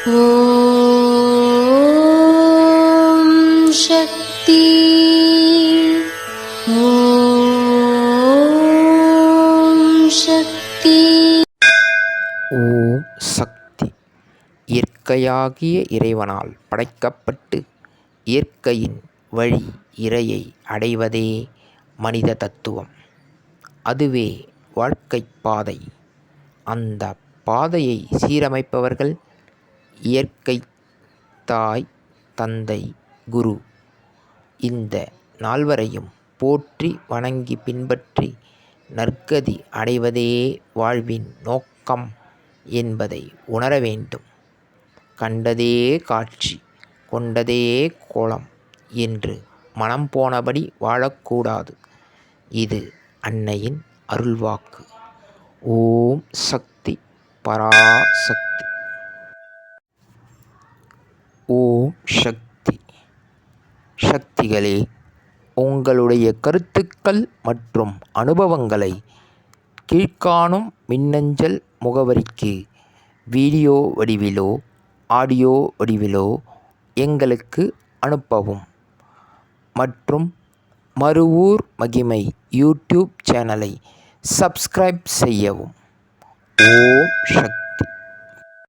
ஓம் சக்தி. ஓம் சக்தி. ஓம் சக்தி. இயற்கையாகிய இறைவனால் படைக்கப்பட்டு இயற்கையின் வழி இறையை அடைவதே மனித தத்துவம். அதுவே வாழ்க்கை பாதை. அந்த பாதையை சீரமைப்பவர்கள் இயற்கை, தாய், தந்தை, குரு. இந்த நால்வரையும் போற்றி வணங்கி பின்பற்றி நற்கதி அடைவதே வாழ்வின் நோக்கம் என்பதை உணர வேண்டும். கண்டதே காட்சி, கொண்டதே கோலம் என்று மனம் போனபடி வாழக்கூடாது. இது அன்னையின் அருள்வாக்கு. ஓம் சக்தி. பராசக்தி. ஓம் சக்தி. சக்திகளே, உங்களுடைய கருத்துக்கள் மற்றும் அனுபவங்களை கீழ்காணும் மின்னஞ்சல் முகவரிக்கு வீடியோ வடிவிலோ ஆடியோ வடிவிலோ எங்களுக்கு அனுப்பவும். மற்றும் மறுவூர் மகிமை யூடியூப் சேனலை சப்ஸ்கிரைப் செய்யவும். ஓம் சக்தி.